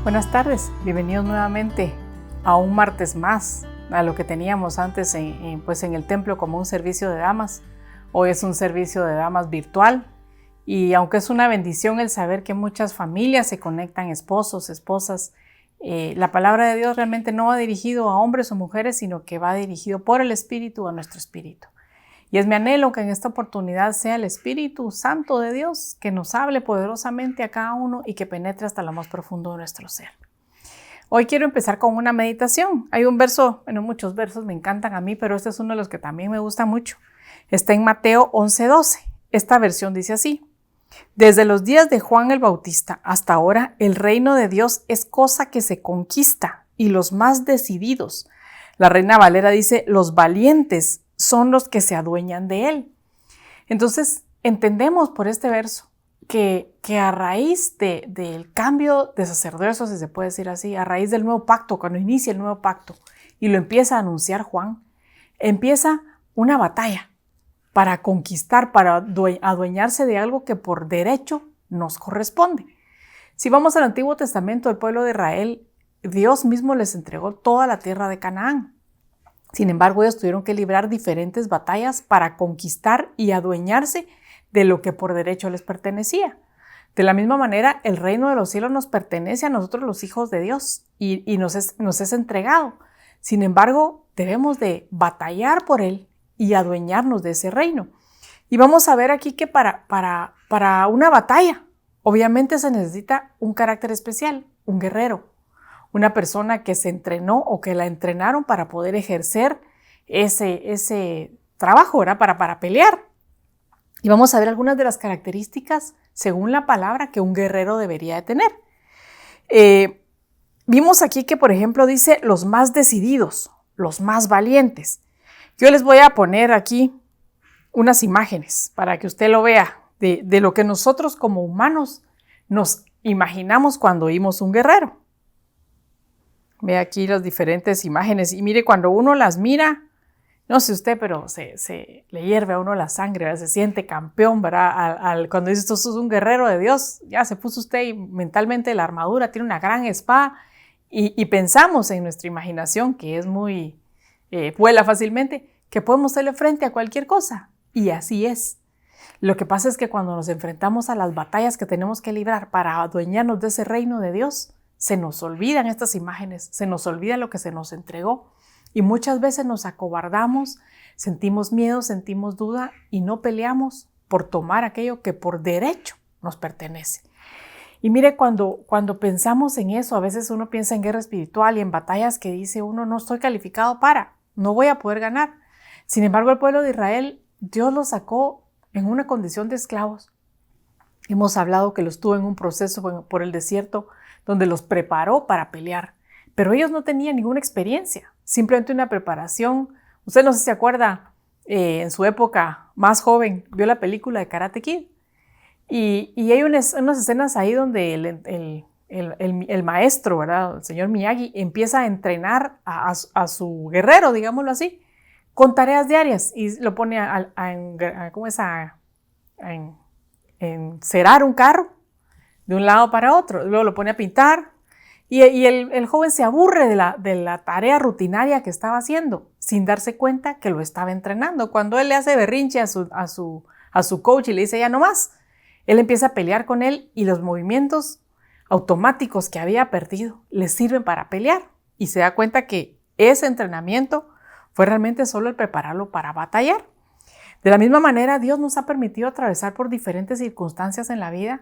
Buenas tardes, bienvenidos nuevamente a un martes más, a lo que teníamos antes en el templo como un servicio de damas. Hoy es un servicio de damas virtual y aunque es una bendición el saber que muchas familias se conectan, esposos, esposas, la palabra de Dios realmente no va dirigido a hombres o mujeres, sino que va dirigido por el Espíritu a nuestro espíritu. Y es mi anhelo que en esta oportunidad sea el Espíritu Santo de Dios que nos hable poderosamente a cada uno y que penetre hasta lo más profundo de nuestro ser. Hoy quiero empezar con una meditación. Hay un verso, muchos versos me encantan a mí, pero este es uno de los que también me gusta mucho. Está en Mateo 11:12. Esta versión dice así: desde los días de Juan el Bautista hasta ahora, el reino de Dios es cosa que se conquista y los más decididos. La Reina Valera dice: los valientes son los que se adueñan de él. Entonces, entendemos por este verso que a raíz del cambio de sacerdocio, si se puede decir así, a raíz del nuevo pacto, cuando inicia el nuevo pacto y lo empieza a anunciar Juan, empieza una batalla para conquistar, para adueñarse de algo que por derecho nos corresponde. Si vamos al Antiguo Testamento, el pueblo de Israel, Dios mismo les entregó toda la tierra de Canaán. Sin embargo, ellos tuvieron que librar diferentes batallas para conquistar y adueñarse de lo que por derecho les pertenecía. De la misma manera, el reino de los cielos nos pertenece a nosotros los hijos de Dios y nos es entregado. Sin embargo, debemos de batallar por él y adueñarnos de ese reino. Y vamos a ver aquí que para una batalla, obviamente se necesita un carácter especial, un guerrero. Una persona que se entrenó o que la entrenaron para poder ejercer ese trabajo, ¿verdad? Para pelear. Y vamos a ver algunas de las características, según la palabra, que un guerrero debería de tener. Vimos aquí que, por ejemplo, dice los más decididos, los más valientes. Yo les voy a poner aquí unas imágenes para que usted lo vea de lo que nosotros como humanos nos imaginamos cuando oímos un guerrero. Ve aquí las diferentes imágenes y mire, cuando uno las mira, no sé usted, pero se le hierve a uno la sangre, ¿verdad? Se siente campeón, ¿verdad? Cuando dice esto es un guerrero de Dios, ya se puso usted mentalmente la armadura, tiene una gran espada y pensamos en nuestra imaginación, que es muy, vuela fácilmente, que podemos hacerle frente a cualquier cosa. Y así es. Lo que pasa es que cuando nos enfrentamos a las batallas que tenemos que librar para adueñarnos de ese reino de Dios, se nos olvidan estas imágenes, se nos olvida lo que se nos entregó y muchas veces nos acobardamos, sentimos miedo, sentimos duda y no peleamos por tomar aquello que por derecho nos pertenece. Y mire, cuando pensamos en eso, a veces uno piensa en guerra espiritual y en batallas que dice uno no estoy calificado no voy a poder ganar. Sin embargo, el pueblo de Israel, Dios los sacó en una condición de esclavos. Hemos hablado que los tuvo en un proceso por el desierto donde los preparó para pelear. Pero ellos no tenían ninguna experiencia, simplemente una preparación. Usted no sé si se acuerda, en su época más joven, vio la película de Karate Kid. Y hay unas escenas ahí donde el maestro, ¿verdad? El señor Miyagi, empieza a entrenar a su guerrero, digámoslo así, con tareas diarias y lo pone a encerar un carro de un lado para otro, luego lo pone a pintar y el joven se aburre de la tarea rutinaria que estaba haciendo sin darse cuenta que lo estaba entrenando. Cuando él le hace berrinche a su coach y le dice ya no más, él empieza a pelear con él y los movimientos automáticos que había perdido le sirven para pelear y se da cuenta que ese entrenamiento fue realmente solo el prepararlo para batallar. De la misma manera, Dios nos ha permitido atravesar por diferentes circunstancias en la vida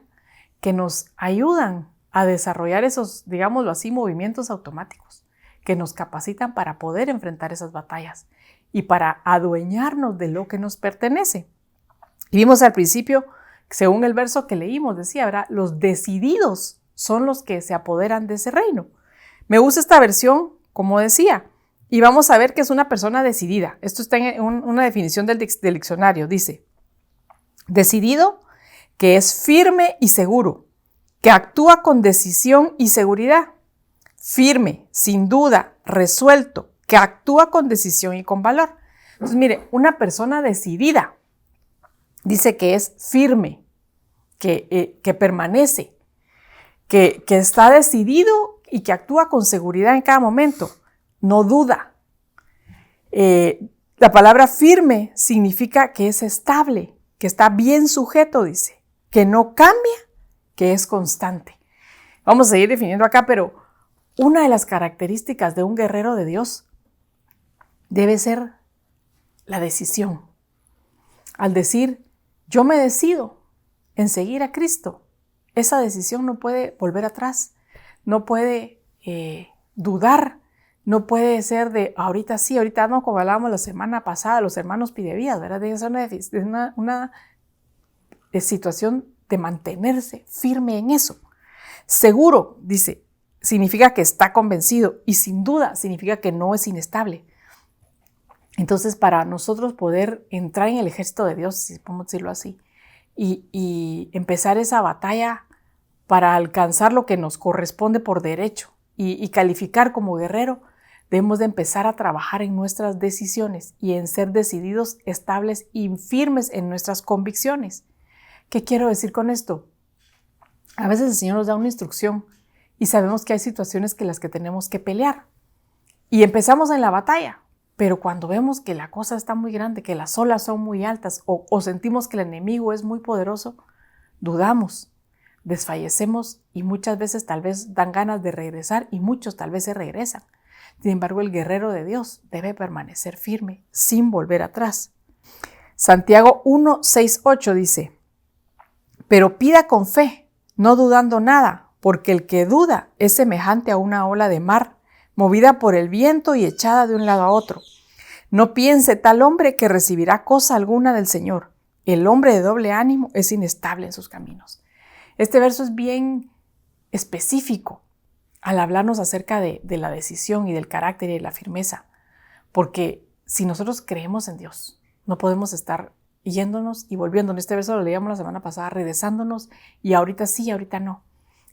que nos ayudan a desarrollar esos, digámoslo así, movimientos automáticos que nos capacitan para poder enfrentar esas batallas y para adueñarnos de lo que nos pertenece. Y vimos al principio, según el verso que leímos, decía, ¿verdad? Los decididos son los que se apoderan de ese reino. Me gusta esta versión, como decía, y vamos a ver que es una persona decidida. Esto está en una definición del diccionario. Dice, decidido, que es firme y seguro, que actúa con decisión y seguridad. Firme, sin duda, resuelto, que actúa con decisión y con valor. Entonces, mire, una persona decidida dice que es firme, que permanece, que está decidido y que actúa con seguridad en cada momento, no duda. La palabra firme significa que es estable, que está bien sujeto, dice, que no cambia, que es constante. Vamos a seguir definiendo acá, pero una de las características de un guerrero de Dios debe ser la decisión. Al decir, yo me decido en seguir a Cristo, esa decisión no puede volver atrás, no puede dudar, no puede ser de ahorita sí, ahorita no, como hablábamos la semana pasada, los hermanos Pidevías, ¿verdad? Debe ser una situación de mantenerse firme en eso. Seguro, dice, significa que está convencido y sin duda significa que no es inestable. Entonces, para nosotros poder entrar en el ejército de Dios, si podemos decirlo así, y empezar esa batalla para alcanzar lo que nos corresponde por derecho y calificar como guerrero, debemos de empezar a trabajar en nuestras decisiones y en ser decididos, estables y firmes en nuestras convicciones. ¿Qué quiero decir con esto? A veces el Señor nos da una instrucción y sabemos que hay situaciones que las que tenemos que pelear. Y empezamos en la batalla, pero cuando vemos que la cosa está muy grande, que las olas son muy altas o sentimos que el enemigo es muy poderoso, dudamos, desfallecemos y muchas veces tal vez dan ganas de regresar y muchos tal vez se regresan. Sin embargo, el guerrero de Dios debe permanecer firme sin volver atrás. Santiago 1, 6, 8 dice, pero pida con fe, no dudando nada, porque el que duda es semejante a una ola de mar, movida por el viento y echada de un lado a otro. No piense tal hombre que recibirá cosa alguna del Señor. El hombre de doble ánimo es inestable en sus caminos. Este verso es bien específico al hablarnos acerca de la decisión y del carácter y de la firmeza, porque si nosotros creemos en Dios, no podemos estar yéndonos y volviéndonos. Este verso lo leíamos la semana pasada, regresándonos y ahorita sí, ahorita no.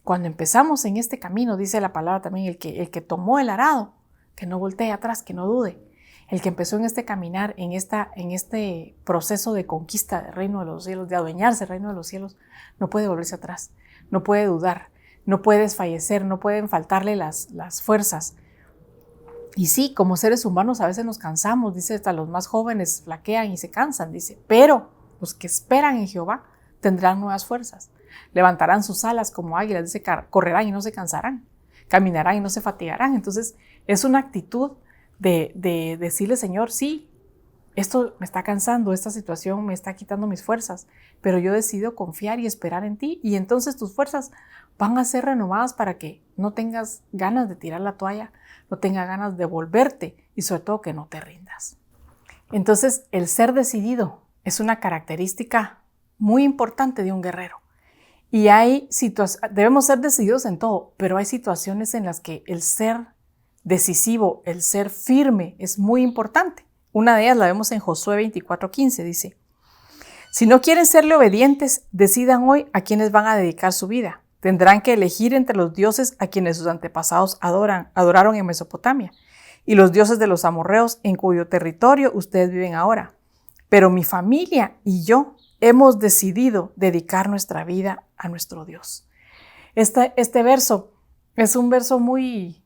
Cuando empezamos en este camino, dice la palabra también, el que tomó el arado, que no voltee atrás, que no dude. El que empezó en este caminar, en este proceso de conquista del reino de los cielos, de adueñarse del reino de los cielos, no puede volverse atrás, no puede dudar, no puede desfallecer, no pueden faltarle las fuerzas. Y sí, como seres humanos a veces nos cansamos, dice, hasta los más jóvenes flaquean y se cansan, dice, pero los que esperan en Jehová tendrán nuevas fuerzas, levantarán sus alas como águilas, dice, correrán y no se cansarán, caminarán y no se fatigarán. Entonces es una actitud de decirle, Señor, sí, esto me está cansando, esta situación me está quitando mis fuerzas, pero yo decido confiar y esperar en ti, y entonces tus fuerzas van a ser renovadas para que no tengas ganas de tirar la toalla, no tengas ganas de volverte y sobre todo que no te rindas. Entonces, el ser decidido es una característica muy importante de un guerrero. Y debemos ser decididos en todo, pero hay situaciones en las que el ser decisivo, el ser firme es muy importante. Una de ellas la vemos en Josué 24:15, dice, si no quieren serle obedientes, decidan hoy a quienes van a dedicar su vida. Tendrán que elegir entre los dioses a quienes sus antepasados adoraron en Mesopotamia y los dioses de los amorreos en cuyo territorio ustedes viven ahora. Pero mi familia y yo hemos decidido dedicar nuestra vida a nuestro Dios. Este verso es un verso muy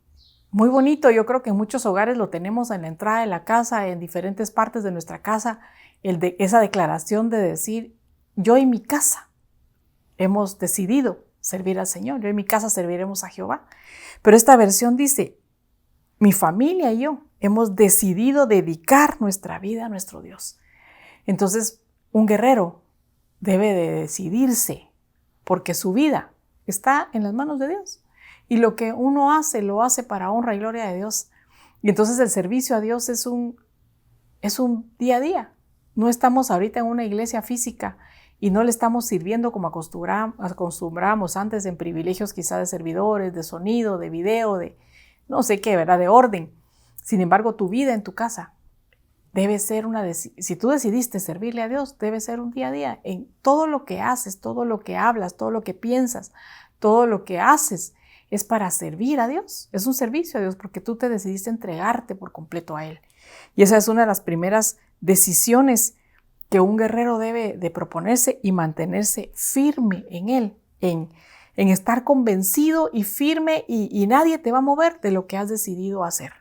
bonito. Yo creo que en muchos hogares lo tenemos en la entrada de la casa, en diferentes partes de nuestra casa, esa declaración de decir, yo y mi casa hemos decidido servir al Señor, yo y mi casa serviremos a Jehová. Pero esta versión dice, mi familia y yo hemos decidido dedicar nuestra vida a nuestro Dios. Entonces, un guerrero debe de decidirse, porque su vida está en las manos de Dios. Y lo que uno hace, lo hace para honra y gloria de Dios. Y entonces el servicio a Dios es un día a día. No estamos ahorita en una iglesia física y no le estamos sirviendo como acostumbrábamos antes en privilegios quizá de servidores, de sonido, de video, de no sé qué, ¿verdad? De orden. Sin embargo, tu vida en tu casa debe ser si tú decidiste servirle a Dios, debe ser un día a día. En todo lo que haces, todo lo que hablas, todo lo que piensas, todo lo que haces es para servir a Dios. Es un servicio a Dios porque tú te decidiste entregarte por completo a Él. Y esa es una de las primeras decisiones que un guerrero debe de proponerse y mantenerse firme en Él, en en estar convencido y firme y nadie te va a mover de lo que has decidido hacer.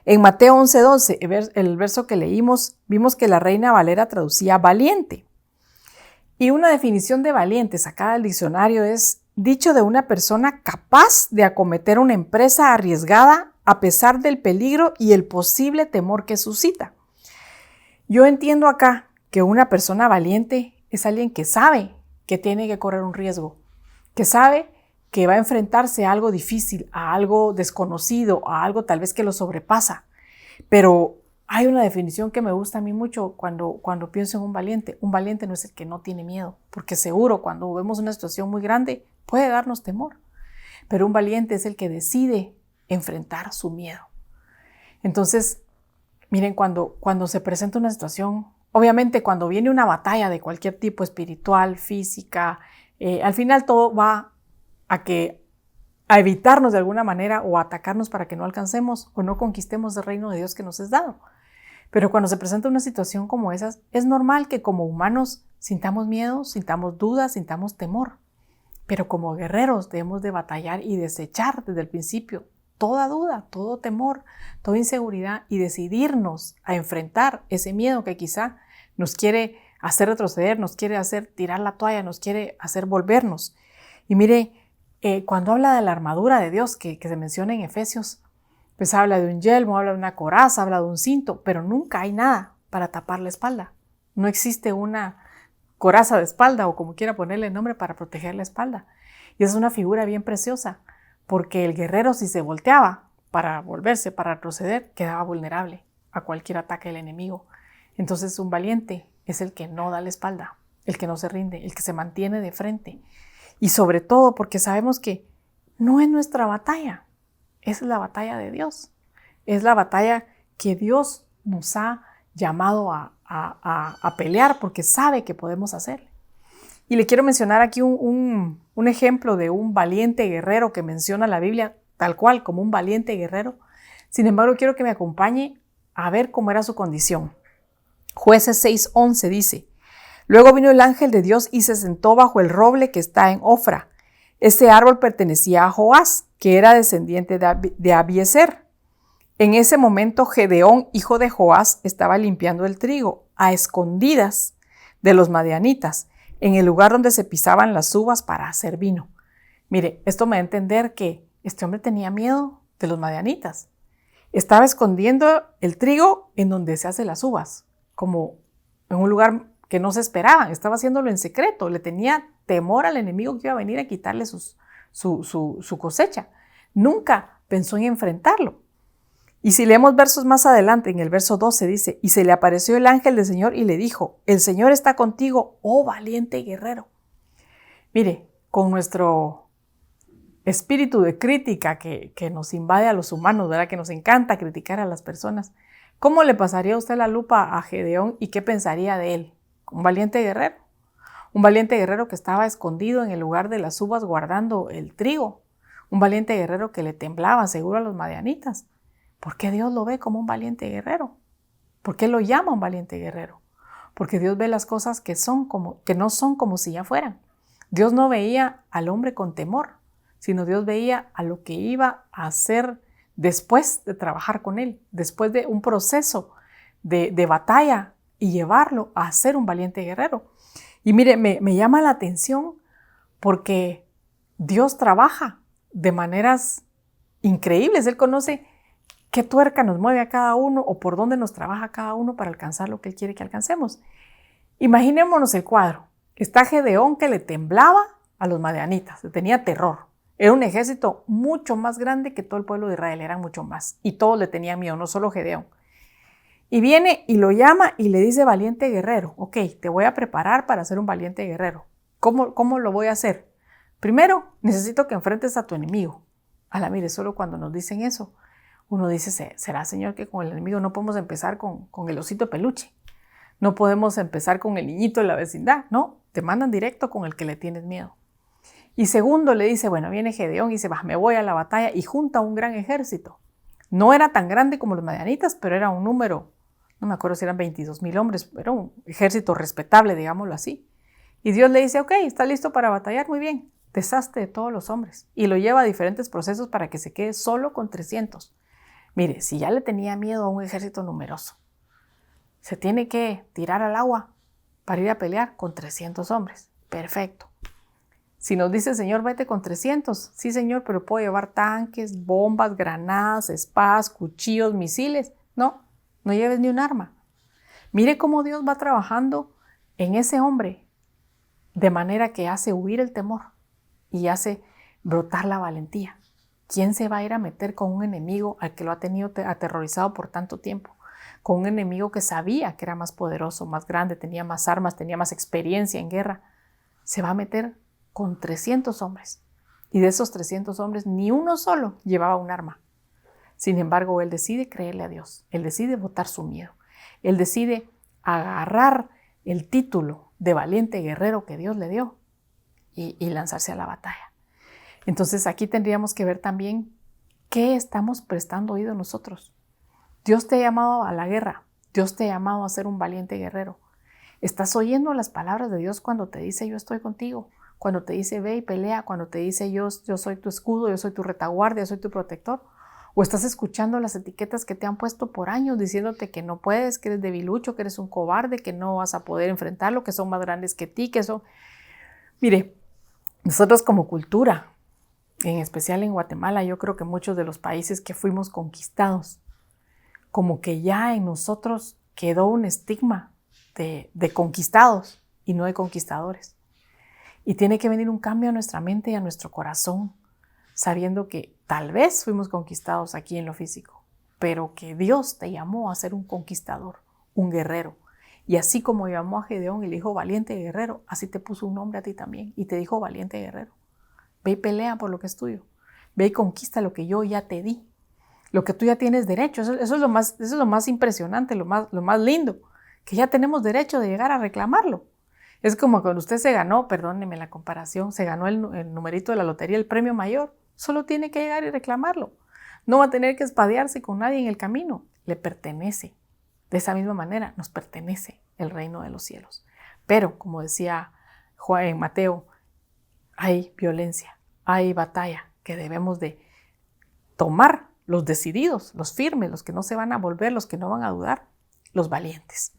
En Mateo 11:12, el verso que leímos, vimos que la Reina Valera traducía valiente. Y una definición de valiente sacada del diccionario es dicho de una persona capaz de acometer una empresa arriesgada a pesar del peligro y el posible temor que suscita. Yo entiendo acá que una persona valiente es alguien que sabe que tiene que correr un riesgo, que sabe que va a enfrentarse a algo difícil, a algo desconocido, a algo tal vez que lo sobrepasa. Pero hay una definición que me gusta a mí mucho cuando pienso en un valiente. Un valiente no es el que no tiene miedo, porque seguro cuando vemos una situación muy grande puede darnos temor. Pero un valiente es el que decide enfrentar su miedo. Entonces, miren, cuando se presenta una situación, obviamente cuando viene una batalla de cualquier tipo, espiritual, física, al final todo va a evitarnos de alguna manera o a atacarnos para que no alcancemos o no conquistemos el reino de Dios que nos es dado. Pero cuando se presenta una situación como esa, es normal que como humanos sintamos miedo, sintamos dudas, sintamos temor. Pero como guerreros debemos de batallar y desechar desde el principio toda duda, todo temor, toda inseguridad y decidirnos a enfrentar ese miedo que quizá nos quiere hacer retroceder, nos quiere hacer tirar la toalla, nos quiere hacer volvernos. Y mire, cuando habla de la armadura de Dios que se menciona en Efesios, pues habla de un yelmo, habla de una coraza, habla de un cinto, pero nunca hay nada para tapar la espalda. No existe una coraza de espalda o como quiera ponerle nombre para proteger la espalda. Y es una figura bien preciosa, porque el guerrero si se volteaba para volverse, para retroceder, quedaba vulnerable a cualquier ataque del enemigo. Entonces un valiente es el que no da la espalda, el que no se rinde, el que se mantiene de frente. Y sobre todo porque sabemos que no es nuestra batalla, es la batalla de Dios. Es la batalla que Dios nos ha llamado a pelear porque sabe que podemos hacerle. Y le quiero mencionar aquí un ejemplo de un valiente guerrero que menciona la Biblia tal cual como un valiente guerrero. Sin embargo, quiero que me acompañe a ver cómo era su condición. Jueces 6:11 dice: Luego vino el ángel de Dios y se sentó bajo el roble que está en Ofra. Ese árbol pertenecía a Joás, que era descendiente de Abiezer. En ese momento Gedeón, hijo de Joás, estaba limpiando el trigo a escondidas de los madianitas, en el lugar donde se pisaban las uvas para hacer vino. Mire, esto me da a entender que este hombre tenía miedo de los madianitas. Estaba escondiendo el trigo en donde se hacen las uvas, como en un lugar que no se esperaban. Estaba haciéndolo en secreto. Le tenía temor al enemigo que iba a venir a quitarle su cosecha. Nunca pensó en enfrentarlo. Y si leemos versos más adelante, en el verso 12 dice: Y se le apareció el ángel del Señor y le dijo: El Señor está contigo, oh valiente guerrero. Mire, con nuestro espíritu de crítica que nos invade a los humanos, ¿verdad? Que nos encanta criticar a las personas, ¿cómo le pasaría a usted la lupa a Gedeón y qué pensaría de él? Un valiente guerrero. Un valiente guerrero que estaba escondido en el lugar de las uvas guardando el trigo. Un valiente guerrero que le temblaba seguro a los madianitas. ¿Por qué Dios lo ve como un valiente guerrero? ¿Por qué lo llama un valiente guerrero? Porque Dios ve las cosas que no son como si ya fueran. Dios no veía al hombre con temor, sino Dios veía a lo que iba a hacer después de trabajar con él, después de un proceso de batalla y llevarlo a ser un valiente guerrero. Y mire, me llama la atención porque Dios trabaja de maneras increíbles. Él conoce qué tuerca nos mueve a cada uno o por dónde nos trabaja cada uno para alcanzar lo que Él quiere que alcancemos. Imaginémonos el cuadro. Está Gedeón que le temblaba a los madianitas, le tenía terror. Era un ejército mucho más grande que todo el pueblo de Israel, eran mucho más. Y todos le tenían miedo, no solo Gedeón. Y viene y lo llama y le dice: valiente guerrero. Ok, te voy a preparar para ser un valiente guerrero. ¿Cómo lo voy a hacer? Primero, necesito que enfrentes a tu enemigo. Mire, solo cuando nos dicen eso, uno dice: ¿será, Señor, que con el enemigo no podemos empezar con el osito peluche? No podemos empezar con el niñito de la vecindad. No, te mandan directo con el que le tienes miedo. Y segundo, le dice: bueno, viene Gedeón y dice: me voy a la batalla, y junta un gran ejército. No era tan grande como los madianitas, pero era un número, no me acuerdo si eran 22,000 hombres, era un ejército respetable, digámoslo así. Y Dios le dice, ok, ¿está listo para batallar? Muy bien, deshazte de todos los hombres. Y lo lleva a diferentes procesos para que se quede solo con 300. Mire, si ya le tenía miedo a un ejército numeroso, se tiene que tirar al agua para ir a pelear con 300 hombres. Perfecto. Si nos dice el Señor, vete con 300. Sí, Señor, pero puedo llevar tanques, bombas, granadas, espadas, cuchillos, misiles. No, no lleves ni un arma. Mire cómo Dios va trabajando en ese hombre de manera que hace huir el temor y hace brotar la valentía. ¿Quién se va a ir a meter con un enemigo al que lo ha tenido aterrorizado por tanto tiempo? Con un enemigo que sabía que era más poderoso, más grande, tenía más armas, tenía más experiencia en guerra. Se va a meter con 300 hombres. Y de esos 300 hombres, ni uno solo llevaba un arma. Sin embargo, él decide creerle a Dios. Él decide botar su miedo. Él decide agarrar el título de valiente guerrero que Dios le dio y lanzarse a la batalla. Entonces aquí tendríamos que ver también qué estamos prestando oído nosotros. Dios te ha llamado a la guerra. Dios te ha llamado a ser un valiente guerrero. ¿Estás oyendo las palabras de Dios cuando te dice yo estoy contigo? Cuando te dice ve y pelea, cuando te dice yo soy tu escudo, yo soy tu retaguardia, yo soy tu protector. ¿O estás escuchando las etiquetas que te han puesto por años diciéndote que no puedes, que eres debilucho, que eres un cobarde, que no vas a poder enfrentarlo, que son más grandes que ti, que son... Mire, nosotros como cultura, en especial en Guatemala, yo creo que muchos de los países que fuimos conquistados, como que ya en nosotros quedó un estigma de conquistados y no de conquistadores. Y tiene que venir un cambio a nuestra mente y a nuestro corazón, sabiendo que tal vez fuimos conquistados aquí en lo físico, pero que Dios te llamó a ser un conquistador, un guerrero. Y así como llamó a Gedeón y le dijo valiente guerrero, así te puso un nombre a ti también y te dijo valiente guerrero. Ve y pelea por lo que es tuyo. Ve y conquista lo que yo ya te di. Lo que tú ya tienes derecho. Eso es lo más impresionante, lo más lindo, que ya tenemos derecho de llegar a reclamarlo. Es como cuando usted se ganó, perdóneme la comparación, se ganó el numerito de la lotería, el premio mayor. Solo tiene que llegar y reclamarlo. No va a tener que espadearse con nadie en el camino. Le pertenece. De esa misma manera nos pertenece el reino de los cielos. Pero, como decía Juan en Mateo, hay violencia, hay batalla que debemos de tomar los decididos, los firmes, los que no se van a volver, los que no van a dudar, los valientes.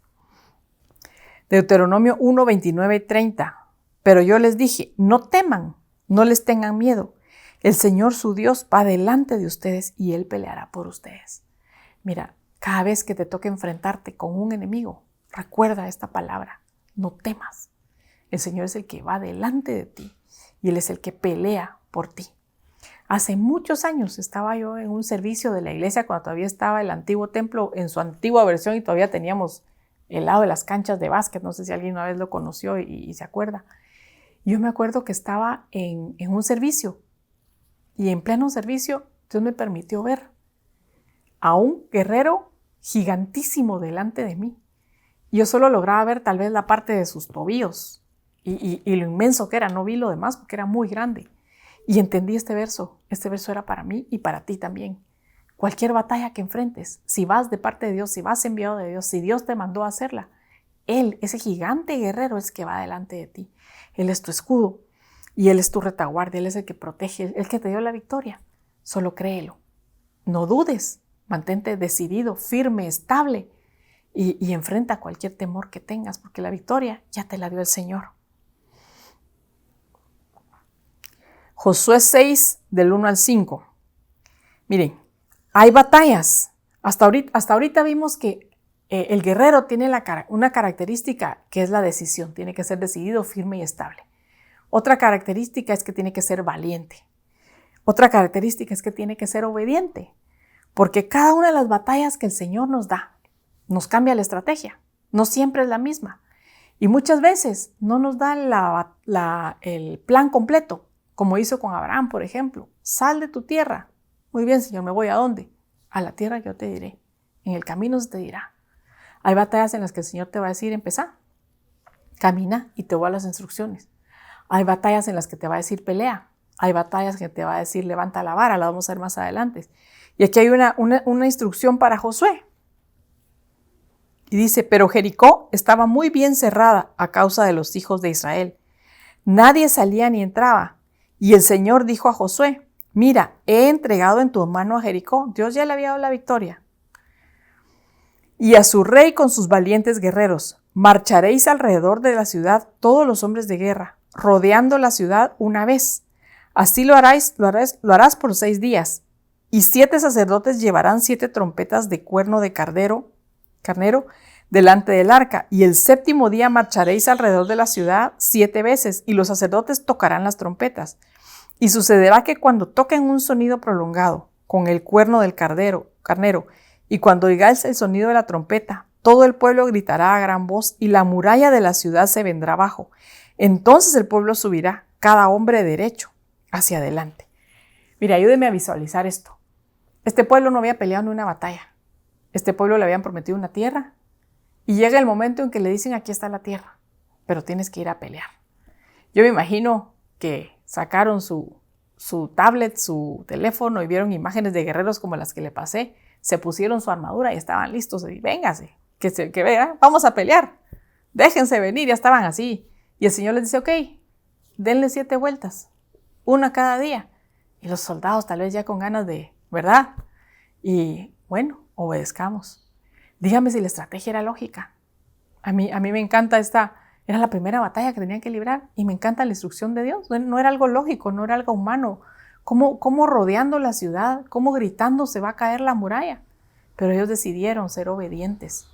Deuteronomio 1, 29 y 30. Pero yo les dije, no teman, no les tengan miedo. El Señor su Dios va delante de ustedes y Él peleará por ustedes. Mira, cada vez que te toque enfrentarte con un enemigo, recuerda esta palabra, no temas. El Señor es el que va delante de ti y Él es el que pelea por ti. Hace muchos años estaba yo en un servicio de la iglesia cuando todavía estaba el antiguo templo en su antigua versión y todavía teníamos el lado de las canchas de básquet. No sé si alguien una vez lo conoció y se acuerda. Yo me acuerdo que estaba en un servicio y en pleno servicio Dios me permitió ver a un guerrero gigantísimo delante de mí. Yo solo lograba ver tal vez la parte de sus tobillos y lo inmenso que era. No vi lo demás porque era muy grande. Y entendí este verso era para mí y para ti también. Cualquier batalla que enfrentes, si vas de parte de Dios, si vas enviado de Dios, si Dios te mandó a hacerla, Él, ese gigante guerrero, es el que va delante de ti. Él es tu escudo y Él es tu retaguardia, Él es el que protege, el que te dio la victoria. Solo créelo. No dudes, mantente decidido, firme, estable y enfrenta cualquier temor que tengas, porque la victoria ya te la dio el Señor. Josué 6, del 1 al 5. Miren, hay batallas. Hasta ahorita vimos que el guerrero tiene una característica que es la decisión. Tiene que ser decidido, firme y estable. Otra característica es que tiene que ser valiente. Otra característica es que tiene que ser obediente. Porque cada una de las batallas que el Señor nos da, nos cambia la estrategia. No siempre es la misma. Y muchas veces no nos da el plan completo. Como hizo con Abraham, por ejemplo. Sal de tu tierra. Muy bien, Señor, ¿me voy a dónde? A la tierra que yo te diré. En el camino se te dirá. Hay batallas en las que el Señor te va a decir, empezá. Camina y te voy a las instrucciones. Hay batallas en las que te va a decir, pelea. Hay batallas que te va a decir, levanta la vara. La vamos a ver más adelante. Y aquí hay una instrucción para Josué. Y dice, pero Jericó estaba muy bien cerrada a causa de los hijos de Israel. Nadie salía ni entraba. Y el Señor dijo a Josué, mira, he entregado en tu mano a Jericó. Dios ya le había dado la victoria. Y a su rey con sus valientes guerreros. Marcharéis alrededor de la ciudad todos los hombres de guerra, rodeando la ciudad una vez. Así lo harás por 6 días. Y 7 sacerdotes llevarán 7 trompetas de cuerno de carnero delante del arca. Y el 7º día marcharéis alrededor de la ciudad 7 veces, y los sacerdotes tocarán las trompetas. Y sucederá que cuando toquen un sonido prolongado con el cuerno del carnero, y cuando oigáis el sonido de la trompeta, todo el pueblo gritará a gran voz, y la muralla de la ciudad se vendrá abajo. Entonces el pueblo subirá, cada hombre derecho, hacia adelante. Mira, ayúdeme a visualizar esto. Este pueblo no había peleado en una batalla. Este pueblo le habían prometido una tierra, y llega el momento en que le dicen, aquí está la tierra, pero tienes que ir a pelear. Yo me imagino que sacaron su tablet, su teléfono, y vieron imágenes de guerreros como las que le pasé, se pusieron su armadura y estaban listos. Y véngase, que vean, vamos a pelear, déjense venir, ya estaban así. Y el Señor les dice, ok, denle 7 vueltas, una cada día. Y los soldados tal vez ya con ganas de, ¿verdad? Y bueno, obedezcamos. Dígame si la estrategia era lógica. A mí me encanta era la primera batalla que tenían que librar, y me encanta la instrucción de Dios. No era algo lógico, no era algo humano. ¿Cómo rodeando la ciudad, cómo gritando se va a caer la muralla? Pero ellos decidieron ser obedientes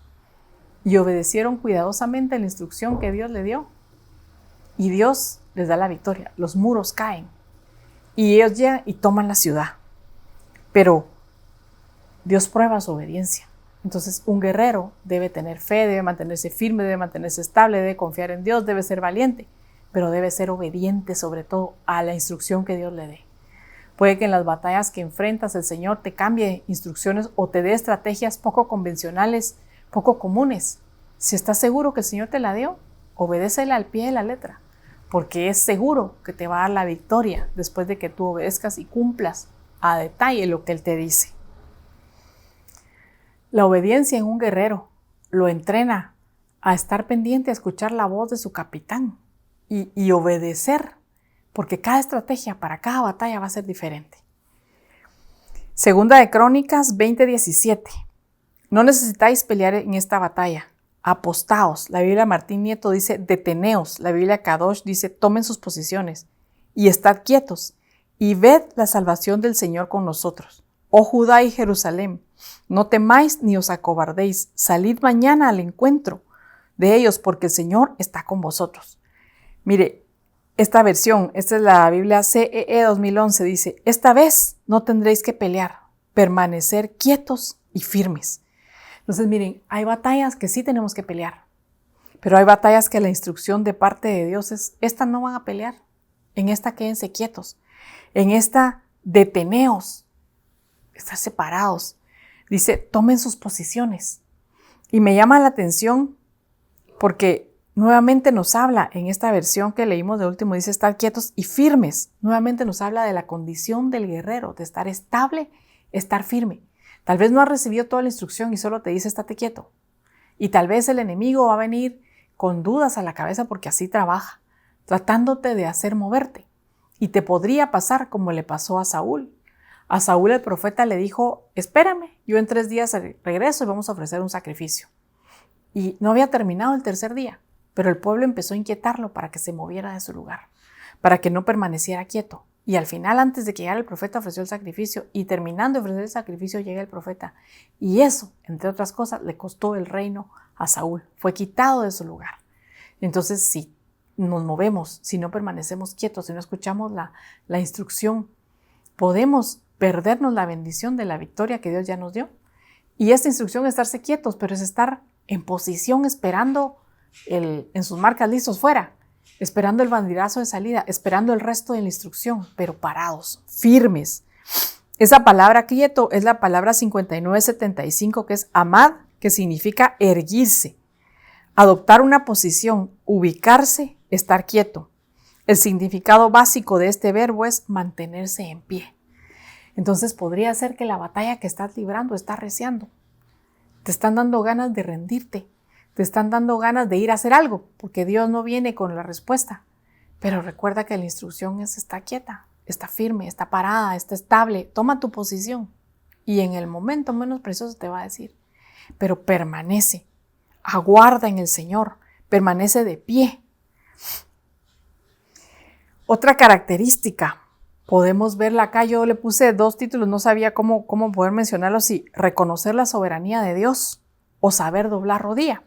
y obedecieron cuidadosamente la instrucción que Dios le dio. Y Dios les da la victoria. Los muros caen y ellos llegan y toman la ciudad. Pero Dios prueba su obediencia. Entonces un guerrero debe tener fe, debe mantenerse firme, debe mantenerse estable, debe confiar en Dios, debe ser valiente, pero debe ser obediente sobre todo a la instrucción que Dios le dé. Puede que en las batallas que enfrentas el Señor te cambie instrucciones o te dé estrategias poco convencionales, poco comunes. Si estás seguro que el Señor te la dio, obedécela al pie de la letra, porque es seguro que te va a dar la victoria después de que tú obedezcas y cumplas a detalle lo que Él te dice. La obediencia en un guerrero lo entrena a estar pendiente, a escuchar la voz de su capitán y obedecer, porque cada estrategia para cada batalla va a ser diferente. Segunda de Crónicas 20:17. No necesitáis pelear en esta batalla. Apostaos. La Biblia Martín Nieto dice deteneos. La Biblia Kadosh dice tomen sus posiciones y estad quietos y ved la salvación del Señor con nosotros. Oh Judá y Jerusalén, no temáis ni os acobardéis, salid mañana al encuentro de ellos, porque el Señor está con vosotros. Mire, esta versión, esta es la Biblia CEE 2011, dice, esta vez no tendréis que pelear, permanecer quietos y firmes. Entonces miren, hay batallas que sí tenemos que pelear, pero hay batallas que la instrucción de parte de Dios es, esta no van a pelear, en esta quédense quietos, en esta deteneos, estar separados. Dice, tomen sus posiciones. Y me llama la atención porque nuevamente nos habla en esta versión que leímos de último, dice estar quietos y firmes. Nuevamente nos habla de la condición del guerrero, de estar estable, estar firme. Tal vez no has recibido toda la instrucción y solo te dice estate quieto. Y tal vez el enemigo va a venir con dudas a la cabeza porque así trabaja, tratándote de hacer moverte. Y te podría pasar como le pasó a Saúl. A Saúl el profeta le dijo, espérame, yo en 3 días regreso y vamos a ofrecer un sacrificio. Y no había terminado el 3er día, pero el pueblo empezó a inquietarlo para que se moviera de su lugar, para que no permaneciera quieto. Y al final, antes de que llegara el profeta, ofreció el sacrificio y terminando de ofrecer el sacrificio llega el profeta. Y eso, entre otras cosas, le costó el reino a Saúl. Fue quitado de su lugar. Entonces, si nos movemos, si no permanecemos quietos, si no escuchamos la instrucción, podemos perdernos la bendición de la victoria que Dios ya nos dio. Y esta instrucción es estarse quietos, pero es estar en posición esperando en sus marcas listos fuera, esperando el banderazo de salida, esperando el resto de la instrucción, pero parados, firmes. Esa palabra quieto es la palabra 5975, que es amad, que significa erguirse, adoptar una posición, ubicarse, estar quieto. El significado básico de este verbo es mantenerse en pie. Entonces podría ser que la batalla que estás librando está arreciando. te están dando ganas de rendirte, te están dando ganas de ir a hacer algo, porque Dios no viene con la respuesta. Pero recuerda que la instrucción es: está quieta, está firme, está parada, está estable, toma tu posición. Y en el momento menos precioso te va a decir: pero permanece, aguarda en el Señor, permanece de pie. Otra característica, podemos verla acá, yo le puse 2 títulos, no sabía cómo poder mencionarlos, si reconocer la soberanía de Dios o saber doblar rodilla.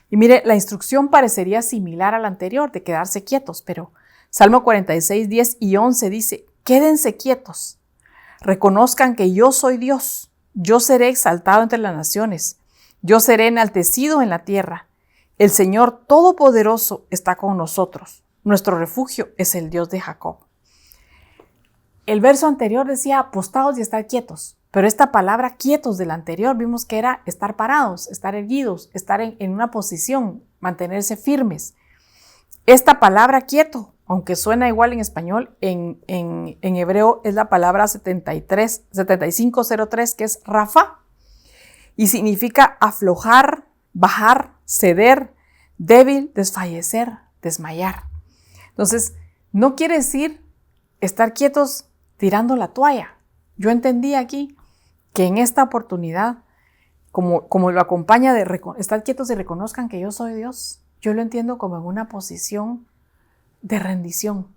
Y mire, la instrucción parecería similar a la anterior, de quedarse quietos, pero Salmo 46, 10 y 11 dice: quédense quietos, reconozcan que yo soy Dios, yo seré exaltado entre las naciones, yo seré enaltecido en la tierra. El Señor Todopoderoso está con nosotros, nuestro refugio es el Dios de Jacob. El verso anterior decía apostados y estar quietos, pero esta palabra quietos del anterior vimos que era estar parados, estar erguidos, estar en una posición, mantenerse firmes. Esta palabra quieto, aunque suena igual en español, en hebreo es la palabra 7503, que es Rafa, y significa aflojar, bajar, ceder, débil, desfallecer, desmayar. Entonces, no quiere decir estar quietos tirando la toalla. Yo entendí aquí que en esta oportunidad, como lo acompaña de estar quietos y reconozcan que yo soy Dios, yo lo entiendo como en una posición de rendición,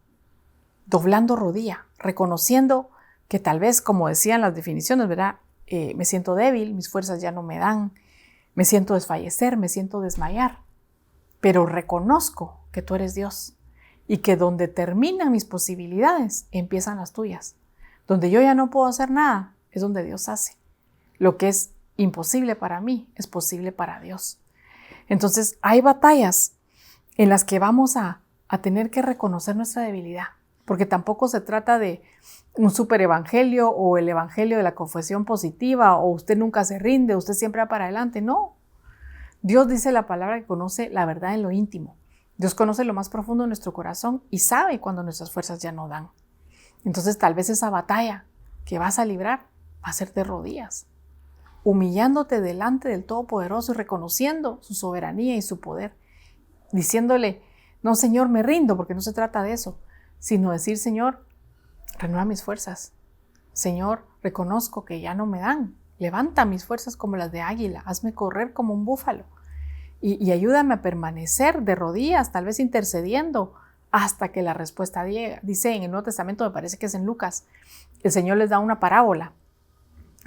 doblando rodilla, reconociendo que tal vez, como decían las definiciones, ¿verdad? Me siento débil, mis fuerzas ya no me dan, me siento desfallecer, me siento desmayar, pero reconozco que tú eres Dios y que donde terminan mis posibilidades, empiezan las tuyas. Donde yo ya no puedo hacer nada, es donde Dios hace. Lo que es imposible para mí, es posible para Dios. Entonces, hay batallas en las que vamos a tener que reconocer nuestra debilidad, porque tampoco se trata de un super evangelio o el evangelio de la confesión positiva o usted nunca se rinde, usted siempre va para adelante. No. Dios dice la palabra que conoce la verdad en lo íntimo. Dios conoce lo más profundo de nuestro corazón y sabe cuando nuestras fuerzas ya no dan. Entonces tal vez esa batalla que vas a librar va a ser de rodillas, humillándote delante del Todopoderoso y reconociendo su soberanía y su poder, diciéndole: no, Señor, me rindo, porque no se trata de eso, sino decir: Señor, renueva mis fuerzas. Señor, reconozco que ya no me dan. Levanta mis fuerzas como las de águila, hazme correr como un búfalo y ayúdame a permanecer de rodillas, tal vez intercediendo, hasta que la respuesta llegue. Dice en el Nuevo Testamento, me parece que es en Lucas, el Señor les da una parábola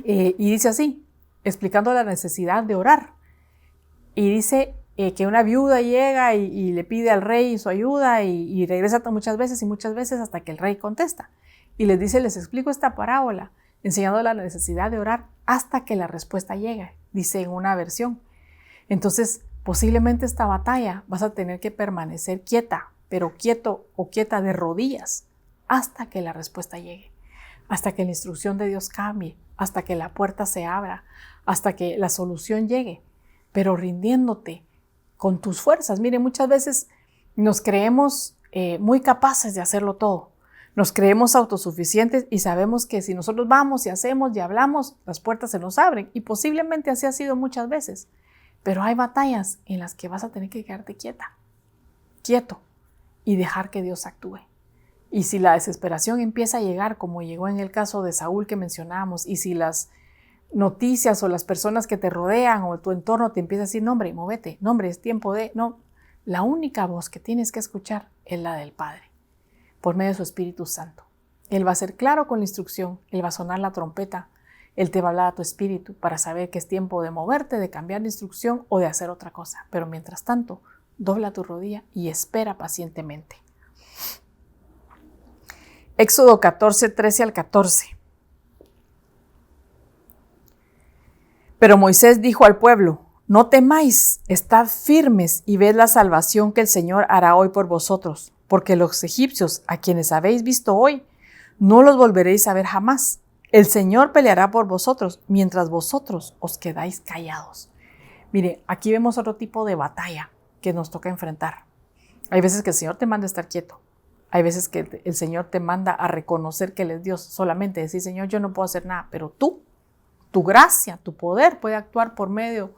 y dice así, explicando la necesidad de orar. Y dice que una viuda llega y le pide al rey su ayuda y regresa muchas veces hasta que el rey contesta. Y les dice: les explico esta parábola, enseñando la necesidad de orar hasta que la respuesta llegue, dice en una versión. Entonces, posiblemente esta batalla vas a tener que permanecer quieta, pero quieto o quieta de rodillas, hasta que la respuesta llegue, hasta que la instrucción de Dios cambie, hasta que la puerta se abra, hasta que la solución llegue, pero rindiéndote con tus fuerzas. Mire, muchas veces nos creemos muy capaces de hacerlo todo, nos creemos autosuficientes y sabemos que si nosotros vamos y hacemos y hablamos, las puertas se nos abren, y posiblemente así ha sido muchas veces, pero hay batallas en las que vas a tener que quedarte quieto, y dejar que Dios actúe. Y si la desesperación empieza a llegar, como llegó en el caso de Saúl que mencionábamos, y si las noticias o las personas que te rodean o tu entorno te empiezan a decir: no, hombre, móvete, no, hombre, es tiempo de... No, la única voz que tienes que escuchar es la del Padre, por medio de su Espíritu Santo. Él va a ser claro con la instrucción, Él va a sonar la trompeta, Él te va a hablar a tu espíritu para saber que es tiempo de moverte, de cambiar de instrucción o de hacer otra cosa. Pero mientras tanto, dobla tu rodilla y espera pacientemente. Éxodo 14, 13 al 14. Pero Moisés dijo al pueblo: no temáis, estad firmes y ved la salvación que el Señor hará hoy por vosotros, porque los egipcios, a quienes habéis visto hoy, no los volveréis a ver jamás. El Señor peleará por vosotros, mientras vosotros os quedáis callados. Mire, aquí vemos otro tipo de batalla que nos toca enfrentar. Hay veces que el Señor te manda a estar quieto. Hay veces que el Señor te manda a reconocer que Él es Dios. Solamente decir: Señor, yo no puedo hacer nada, pero tú tu gracia, tu poder puede actuar por medio,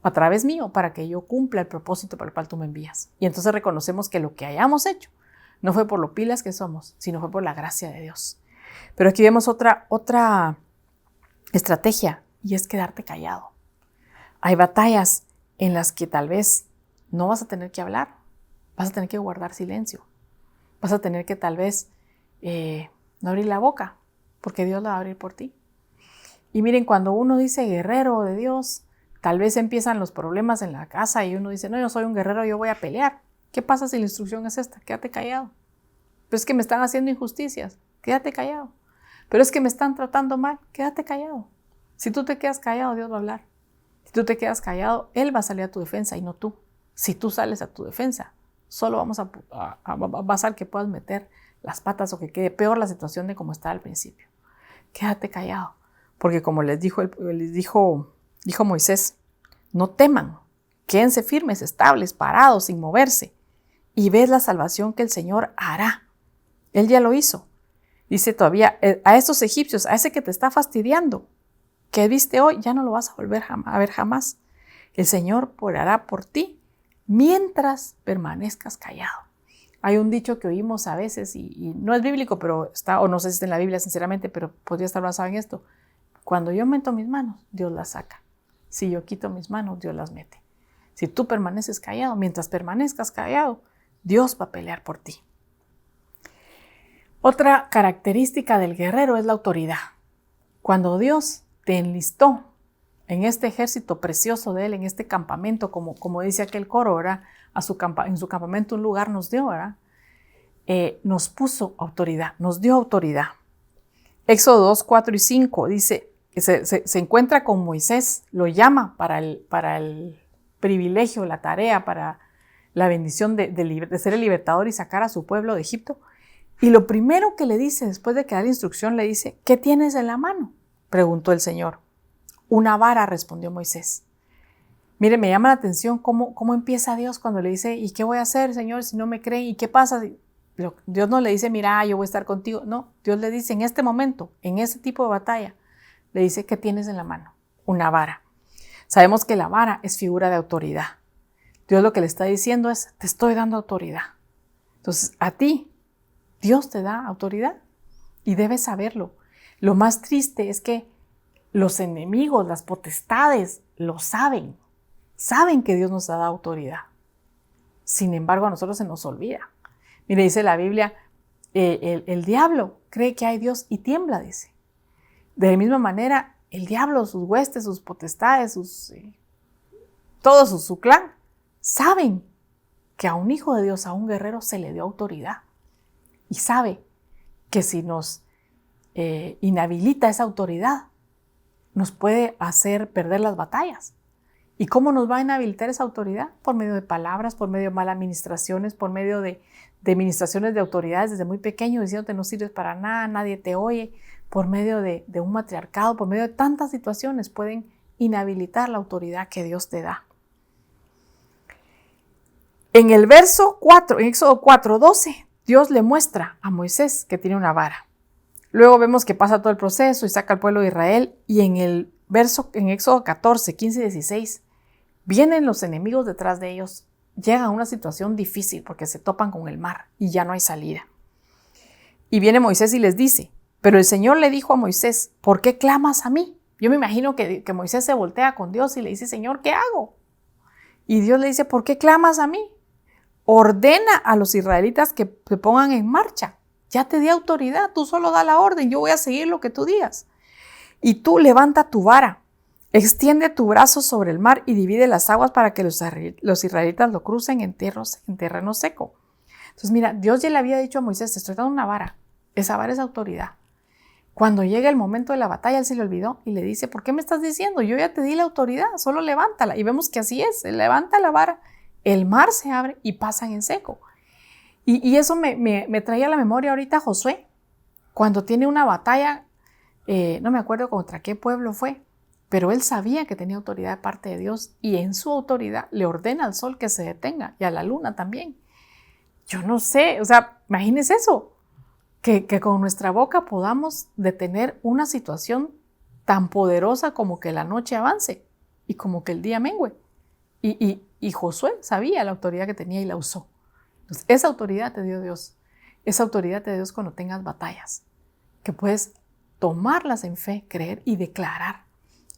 a través mío, para que yo cumpla el propósito para el cual tú me envías. Y entonces reconocemos que lo que hayamos hecho no fue por lo pilas que somos, sino fue por la gracia de Dios. Pero aquí vemos otra estrategia, y es quedarte callado. Hay batallas en las que tal vez no vas a tener que hablar, vas a tener que guardar silencio, vas a tener que tal vez no abrir la boca, porque Dios la va a abrir por ti. Y miren, cuando uno dice guerrero de Dios, tal vez empiezan los problemas en la casa y uno dice, no, yo soy un guerrero, yo voy a pelear. ¿Qué pasa si la instrucción es esta? Quédate callado. Pero es que me están haciendo injusticias, quédate callado. Pero es que me están tratando mal, quédate callado. Si tú te quedas callado, Dios va a hablar. Si tú te quedas callado, Él va a salir a tu defensa y no tú. Si tú sales a tu defensa, solo va a pasar que puedas meter las patas o que quede peor la situación de como estaba al principio. Quédate callado, porque como les dijo Moisés, no teman, quédense firmes, estables, parados, sin moverse, y ved la salvación que el Señor hará. Él ya lo hizo. Dice todavía, a estos egipcios, a ese que te está fastidiando, que viste hoy, ya no lo vas a volver a ver jamás. El Señor hará por ti mientras permanezcas callado. Hay un dicho que oímos a veces y no es bíblico, pero está, o no sé si está en la Biblia sinceramente, pero podría estar basado en esto. Cuando yo meto mis manos, Dios las saca. Si yo quito mis manos, Dios las mete. Si tú permaneces callado, mientras permanezcas callado, Dios va a pelear por ti. Otra característica del guerrero es la autoridad. Cuando Dios te enlistó en este ejército precioso de Él, en este campamento, como dice aquel coro, ¿verdad? En su campamento un lugar nos dio, ¿verdad? Nos puso autoridad, nos dio autoridad. Éxodo 2, 4 y 5 dice que se encuentra con Moisés, lo llama para el privilegio, la tarea, para la bendición de ser el libertador y sacar a su pueblo de Egipto. Y lo primero que le dice, después de que da la instrucción, le dice, ¿qué tienes en la mano?, preguntó el Señor. Una vara, respondió Moisés. Mire, me llama la atención cómo empieza Dios cuando le dice, ¿y qué voy a hacer, Señor, si no me creen? ¿Y qué pasa? Dios no le dice, mira, yo voy a estar contigo. No, Dios le dice en este momento, en ese tipo de batalla, le dice, ¿qué tienes en la mano? Una vara. Sabemos que la vara es figura de autoridad. Dios lo que le está diciendo es, te estoy dando autoridad. Entonces, a ti, Dios te da autoridad y debes saberlo. Lo más triste es que los enemigos, las potestades, lo saben. Saben que Dios nos ha dado autoridad. Sin embargo, a nosotros se nos olvida. Mire, dice la Biblia, el diablo cree que hay Dios y tiembla, dice. De la misma manera, el diablo, sus huestes, sus potestades, su clan, saben que a un hijo de Dios, a un guerrero, se le dio autoridad. Y sabe que si nos inhabilita esa autoridad, nos puede hacer perder las batallas. ¿Y cómo nos va a inhabilitar esa autoridad? Por medio de palabras, por medio de malas administraciones, por medio de administraciones de autoridades desde muy pequeño, diciéndote no sirves para nada, nadie te oye, por medio de un matriarcado, por medio de tantas situaciones pueden inhabilitar la autoridad que Dios te da. En el verso 4, en Éxodo 4:12, Dios le muestra a Moisés que tiene una vara. Luego vemos que pasa todo el proceso y saca al pueblo de Israel, y en Éxodo 14, 15 y 16, vienen los enemigos detrás de ellos, llegan a una situación difícil porque se topan con el mar y ya no hay salida. Y viene Moisés y les dice, pero el Señor le dijo a Moisés, ¿por qué clamas a mí? Yo me imagino que Moisés se voltea con Dios y le dice, Señor, ¿qué hago? Y Dios le dice, ¿por qué clamas a mí? Ordena a los israelitas que se pongan en marcha. Ya te di autoridad, tú solo da la orden, yo voy a seguir lo que tú digas. Y tú levanta tu vara, extiende tu brazo sobre el mar y divide las aguas para que los israelitas lo crucen en terreno seco. Entonces mira, Dios ya le había dicho a Moisés, te estoy dando una vara, esa vara es autoridad. Cuando llega el momento de la batalla, él se le olvidó y le dice, ¿por qué me estás diciendo? Yo ya te di la autoridad, solo levántala. Y vemos que así es, él levanta la vara, el mar se abre y pasan en seco. Y eso me traía a la memoria ahorita Josué, cuando tiene una batalla, no me acuerdo contra qué pueblo fue, pero él sabía que tenía autoridad de parte de Dios y en su autoridad le ordena al sol que se detenga y a la luna también. Yo no sé, o sea, imagínense eso, que con nuestra boca podamos detener una situación tan poderosa como que la noche avance y como que el día mengüe. Y Josué sabía la autoridad que tenía y la usó. Entonces, esa autoridad te dio Dios. Esa autoridad te dio Dios cuando tengas batallas, que puedes tomarlas en fe, creer y declarar.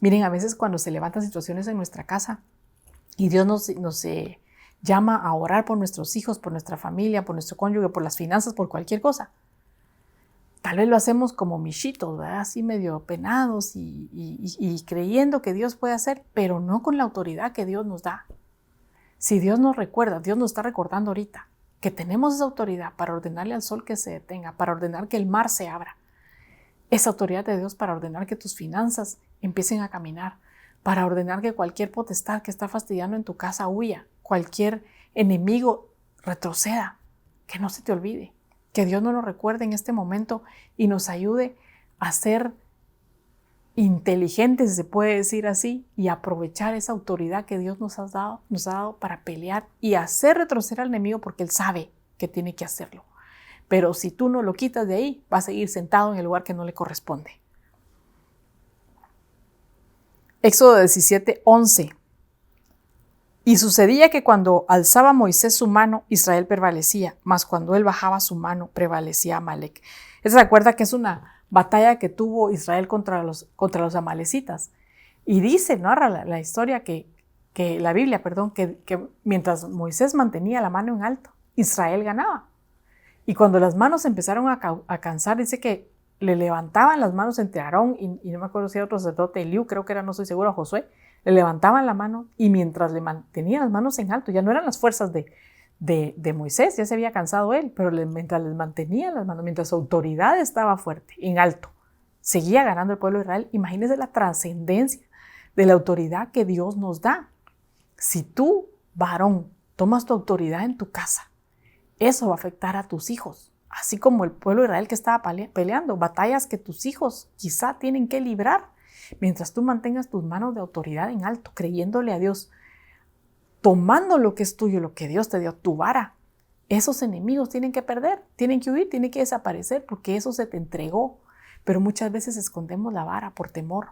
Miren, a veces cuando se levantan situaciones en nuestra casa y Dios nos llama a orar por nuestros hijos, por nuestra familia, por nuestro cónyuge, por las finanzas, por cualquier cosa. Tal vez lo hacemos como michitos, ¿verdad? Así medio penados y creyendo que Dios puede hacer, pero no con la autoridad que Dios nos da. Si Dios nos recuerda, Dios nos está recordando ahorita que tenemos esa autoridad para ordenarle al sol que se detenga, para ordenar que el mar se abra. Esa autoridad de Dios para ordenar que tus finanzas empiecen a caminar, para ordenar que cualquier potestad que está fastidiando en tu casa huya, cualquier enemigo retroceda, que no se te olvide. Que Dios nos lo recuerde en este momento y nos ayude a ser inteligentes, si se puede decir así, y aprovechar esa autoridad que Dios nos ha dado para pelear y hacer retroceder al enemigo porque Él sabe que tiene que hacerlo. Pero si tú no lo quitas de ahí, va a seguir sentado en el lugar que no le corresponde. Éxodo 17:11. Y sucedía que cuando alzaba Moisés su mano, Israel prevalecía, mas cuando él bajaba su mano, prevalecía Amalec. ¿Se acuerda que es una batalla que tuvo Israel contra los amalecitas? Y dice, narra la historia la Biblia, que mientras Moisés mantenía la mano en alto, Israel ganaba. Y cuando las manos empezaron a cansar, dice que le levantaban las manos entre Aarón y no me acuerdo si era otro sacerdote, Eliú, creo que era, no estoy seguro, Josué, le levantaban la mano y mientras le mantenían las manos en alto, ya no eran las fuerzas de Moisés, ya se había cansado él, pero mientras les mantenían las manos, mientras su autoridad estaba fuerte, en alto, seguía ganando el pueblo de Israel. Imagínense la trascendencia de la autoridad que Dios nos da. Si tú, varón, tomas tu autoridad en tu casa, eso va a afectar a tus hijos, así como el pueblo de Israel que estaba peleando, batallas que tus hijos quizá tienen que librar. Mientras tú mantengas tus manos de autoridad en alto, creyéndole a Dios, tomando lo que es tuyo, lo que Dios te dio, tu vara, esos enemigos tienen que perder, tienen que huir, tienen que desaparecer porque eso se te entregó. Pero muchas veces escondemos la vara por temor.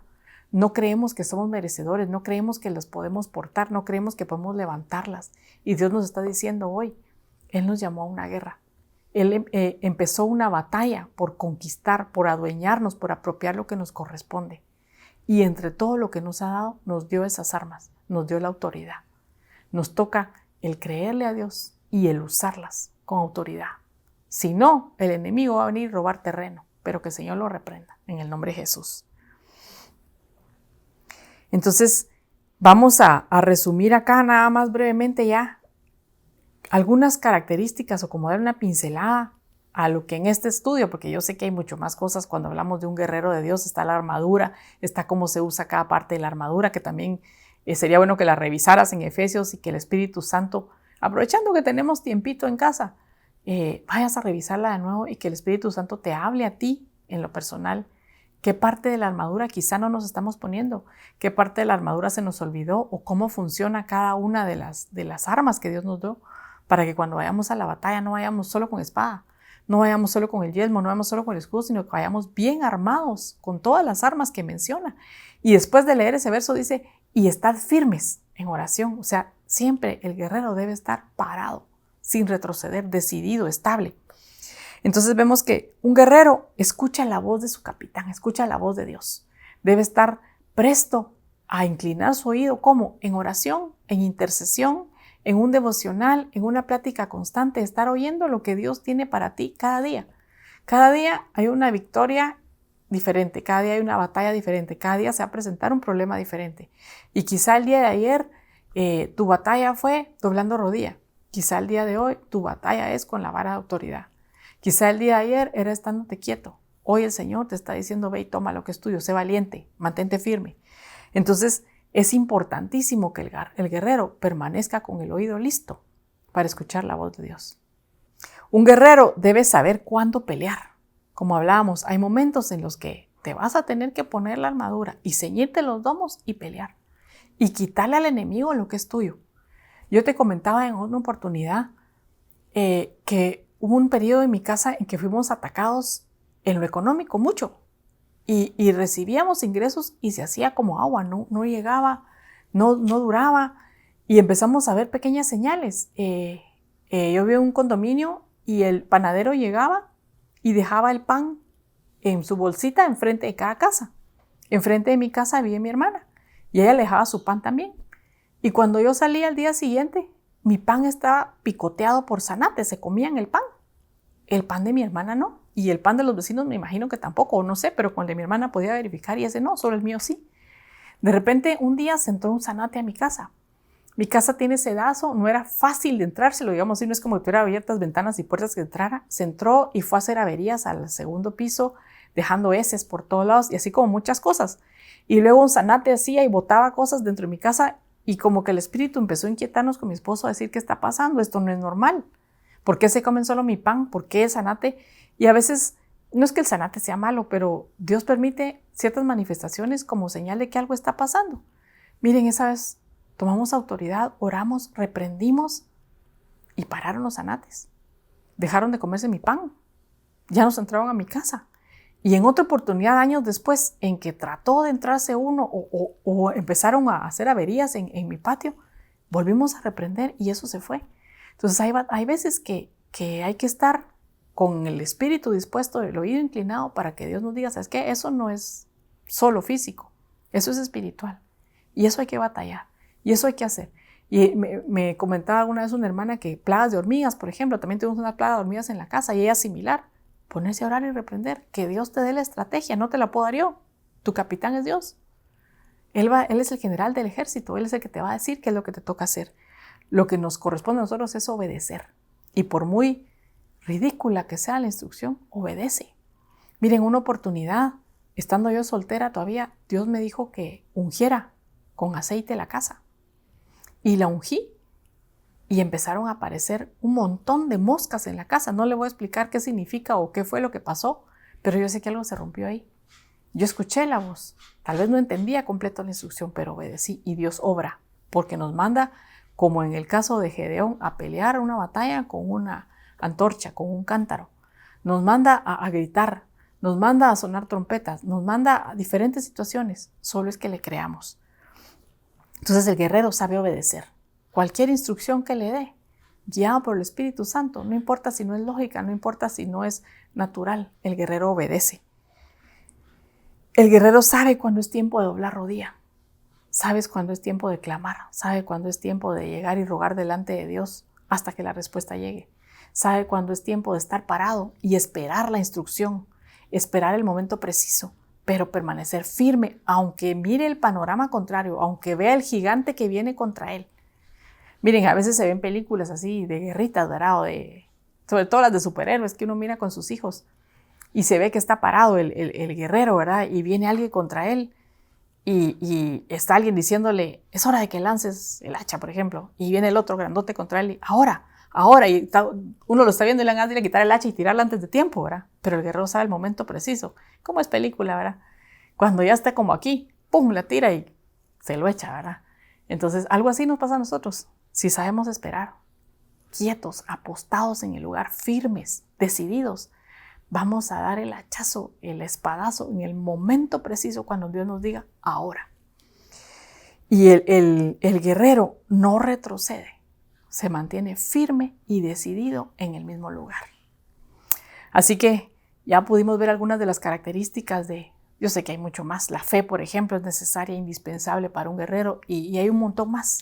No creemos que somos merecedores, no creemos que las podemos portar, no creemos que podemos levantarlas. Y Dios nos está diciendo hoy, Él nos llamó a una guerra. Él empezó una batalla por conquistar, por adueñarnos, por apropiar lo que nos corresponde. Y entre todo lo que nos ha dado, nos dio esas armas, nos dio la autoridad. Nos toca el creerle a Dios y el usarlas con autoridad. Si no, el enemigo va a venir a robar terreno, pero que el Señor lo reprenda en el nombre de Jesús. Entonces, vamos a resumir acá nada más brevemente ya algunas características o como dar una pincelada a lo que en este estudio, porque yo sé que hay mucho más cosas cuando hablamos de un guerrero de Dios, está la armadura, está cómo se usa cada parte de la armadura, que también sería bueno que la revisaras en Efesios y que el Espíritu Santo, aprovechando que tenemos tiempito en casa, vayas a revisarla de nuevo y que el Espíritu Santo te hable a ti en lo personal. ¿Qué parte de la armadura quizá no nos estamos poniendo? ¿Qué parte de la armadura se nos olvidó? ¿O cómo funciona cada una de las armas que Dios nos dio? Para que cuando vayamos a la batalla no vayamos solo con espada, no vayamos solo con el yelmo, no vayamos solo con el escudo, sino que vayamos bien armados con todas las armas que menciona. Y después de leer ese verso dice, y estad firmes en oración. O sea, siempre el guerrero debe estar parado, sin retroceder, decidido, estable. Entonces vemos que un guerrero escucha la voz de su capitán, escucha la voz de Dios. Debe estar presto a inclinar su oído, ¿cómo? En oración, en intercesión, en un devocional, en una plática constante, estar oyendo lo que Dios tiene para ti cada día. Cada día hay una victoria diferente, cada día hay una batalla diferente, cada día se va a presentar un problema diferente. Y quizá el día de ayer tu batalla fue doblando rodilla. Quizá el día de hoy tu batalla es con la vara de autoridad. Quizá el día de ayer era estándote quieto. Hoy el Señor te está diciendo, ve y toma lo que es tuyo, sé valiente, mantente firme. Entonces, es importantísimo que el guerrero permanezca con el oído listo para escuchar la voz de Dios. Un guerrero debe saber cuándo pelear. Como hablábamos, hay momentos en los que te vas a tener que poner la armadura y ceñirte los lomos y pelear. Y quitarle al enemigo lo que es tuyo. Yo te comentaba en una oportunidad que hubo un periodo en mi casa en que fuimos atacados en lo económico mucho. y recibíamos ingresos y se hacía como agua, no llegaba, no duraba, y empezamos a ver pequeñas señales. Yo vi un condominio y el panadero llegaba y dejaba el pan en su bolsita enfrente de cada casa. Enfrente de mi casa vivía mi hermana y ella le dejaba su pan también. Y cuando yo salía al día siguiente, mi pan estaba picoteado por zanates, se comían el pan. El pan de mi hermana no. Y el pan de los vecinos me imagino que tampoco, o no sé, pero con el de mi hermana podía verificar y ese no, solo el mío sí. De repente un día se entró un zanate a mi casa. Mi casa tiene sedazo, no era fácil de entrárselo, digamos, no es como que tuviera abiertas ventanas y puertas que entrara. Se entró y fue a hacer averías al segundo piso, dejando heces por todos lados y así como muchas cosas. Y luego un zanate hacía y botaba cosas dentro de mi casa y como que el espíritu empezó a inquietarnos con mi esposo a decir qué está pasando, esto no es normal. ¿Por qué se comen solo mi pan? ¿Por qué el zanate? Y a veces no es que el zanate sea malo, pero Dios permite ciertas manifestaciones como señal de que algo está pasando. Miren, esa vez tomamos autoridad, oramos, reprendimos y pararon los zanates. Dejaron de comerse mi pan. Ya nos entraron a mi casa. Y en otra oportunidad, años después, en que trató de entrarse uno o empezaron a hacer averías en mi patio, volvimos a reprender y eso se fue. Entonces hay veces que hay que estar con el espíritu dispuesto, el oído inclinado para que Dios nos diga, ¿sabes qué? Eso no es solo físico, eso es espiritual. Y eso hay que batallar. Y eso hay que hacer. Y me comentaba alguna vez una hermana que plagas de hormigas, por ejemplo, también tuvimos una plaga de hormigas en la casa y ella similar. Ponerse a orar y reprender, que Dios te dé la estrategia, no te la puedo dar yo. Tu capitán es Dios. Él es el general del ejército, Él es el que te va a decir qué es lo que te toca hacer. Lo que nos corresponde a nosotros es obedecer. Y por muy ridícula que sea la instrucción, obedece. Miren, una oportunidad, estando yo soltera todavía, Dios me dijo que ungiera con aceite la casa. Y la ungí y empezaron a aparecer un montón de moscas en la casa. No le voy a explicar qué significa o qué fue lo que pasó, pero yo sé que algo se rompió ahí. Yo escuché la voz, tal vez no entendía completo la instrucción, pero obedecí y Dios obra, porque nos manda, como en el caso de Gedeón, a pelear una batalla con una antorcha, con un cántaro. Nos manda a gritar, nos manda a sonar trompetas, nos manda a diferentes situaciones, solo es que le creamos. Entonces el guerrero sabe obedecer. Cualquier instrucción que le dé, guiado por el Espíritu Santo, no importa si no es lógica, no importa si no es natural, el guerrero obedece. El guerrero sabe cuando es tiempo de doblar rodilla, sabes cuando es tiempo de clamar, sabe cuando es tiempo de llegar y rogar delante de Dios hasta que la respuesta llegue, sabe cuando es tiempo de estar parado y esperar la instrucción, esperar el momento preciso, pero permanecer firme, aunque mire el panorama contrario, aunque vea el gigante que viene contra él. Miren, a veces se ven películas así de guerritas, ¿verdad? Sobre todo las de superhéroes que uno mira con sus hijos y se ve que está parado el guerrero, ¿verdad? Y viene alguien contra él y está alguien diciéndole, es hora de que lances el hacha, por ejemplo, y viene el otro grandote contra él y ahora, y uno lo está viendo y le dan ganas de quitar el hacha y tirarla antes de tiempo, ¿verdad? Pero el guerrero sabe el momento preciso, como es película, ¿verdad? Cuando ya está como aquí, ¡pum!, la tira y se lo echa, ¿verdad? Entonces, algo así nos pasa a nosotros. Si sabemos esperar, quietos, apostados en el lugar, firmes, decididos, vamos a dar el hachazo, el espadazo en el momento preciso cuando Dios nos diga ahora. Y el guerrero no retrocede, se mantiene firme y decidido en el mismo lugar. Así que ya pudimos ver algunas de las características yo sé que hay mucho más. La fe, por ejemplo, es necesaria e indispensable para un guerrero y hay un montón más.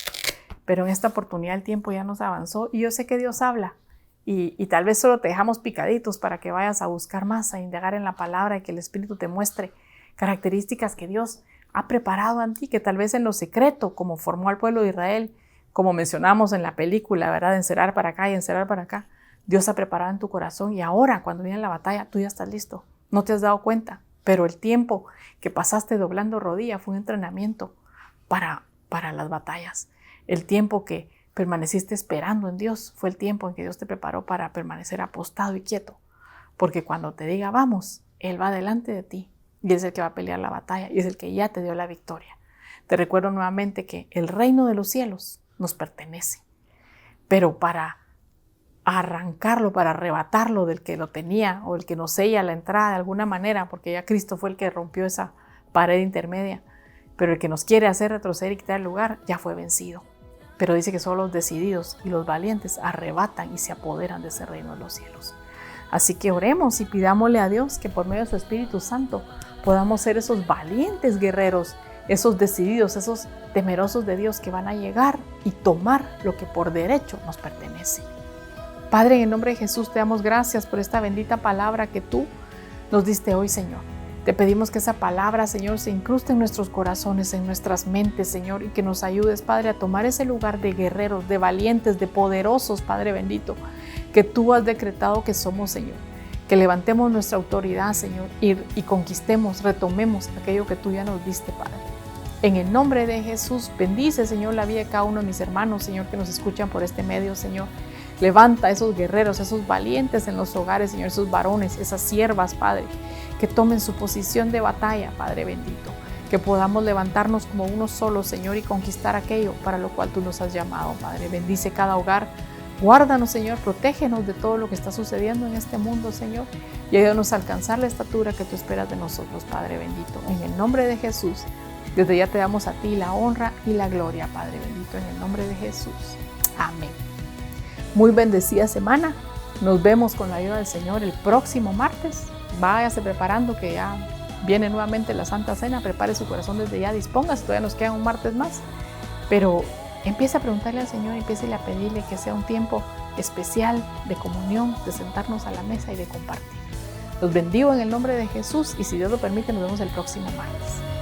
Pero en esta oportunidad el tiempo ya nos avanzó y yo sé que Dios habla y tal vez solo te dejamos picaditos para que vayas a buscar más, a indagar en la palabra y que el Espíritu te muestre características que Dios ha preparado en ti, que tal vez en lo secreto, como formó al pueblo de Israel, como mencionamos en la película, ¿verdad? De encerar para acá y encerar para acá, Dios ha preparado en tu corazón y ahora cuando viene la batalla tú ya estás listo, no te has dado cuenta, pero el tiempo que pasaste doblando rodilla fue un entrenamiento para las batallas. El tiempo que permaneciste esperando en Dios fue el tiempo en que Dios te preparó para permanecer apostado y quieto. Porque cuando te diga vamos, Él va delante de ti y es el que va a pelear la batalla y es el que ya te dio la victoria. Te recuerdo nuevamente que el reino de los cielos nos pertenece. Pero para arrancarlo, para arrebatarlo del que lo tenía o el que nos sella la entrada de alguna manera, porque ya Cristo fue el que rompió esa pared intermedia. Pero el que nos quiere hacer retroceder y quitar el lugar ya fue vencido. Pero dice que solo los decididos y los valientes arrebatan y se apoderan de ese reino de los cielos. Así que oremos y pidámosle a Dios que por medio de su Espíritu Santo podamos ser esos valientes guerreros, esos decididos, esos temerosos de Dios que van a llegar y tomar lo que por derecho nos pertenece. Padre, en el nombre de Jesús te damos gracias por esta bendita palabra que tú nos diste hoy, Señor. Te pedimos que esa palabra, Señor, se incruste en nuestros corazones, en nuestras mentes, Señor, y que nos ayudes, Padre, a tomar ese lugar de guerreros, de valientes, de poderosos, Padre bendito, que tú has decretado que somos, Señor. Que levantemos nuestra autoridad, Señor, y conquistemos, retomemos aquello que tú ya nos diste, Padre. En el nombre de Jesús, bendice, Señor, la vida de cada uno de mis hermanos, Señor, que nos escuchan por este medio, Señor. Levanta a esos guerreros, esos valientes en los hogares, Señor, esos varones, esas siervas, Padre, que tomen su posición de batalla, Padre bendito. Que podamos levantarnos como uno solo, Señor, y conquistar aquello para lo cual tú nos has llamado, Padre. Bendice cada hogar. Guárdanos, Señor, protégenos de todo lo que está sucediendo en este mundo, Señor, y ayúdanos a alcanzar la estatura que tú esperas de nosotros, Padre bendito. En el nombre de Jesús, desde ya te damos a ti la honra y la gloria, Padre bendito, en el nombre de Jesús. Amén. Muy bendecida semana. Nos vemos con la ayuda del Señor el próximo martes. Váyase preparando que ya viene nuevamente la Santa Cena. Prepare su corazón desde ya, dispóngase, todavía nos queda un martes más. Pero empiece a preguntarle al Señor, empiece a pedirle que sea un tiempo especial de comunión, de sentarnos a la mesa y de compartir. Los bendigo en el nombre de Jesús y si Dios lo permite nos vemos el próximo martes.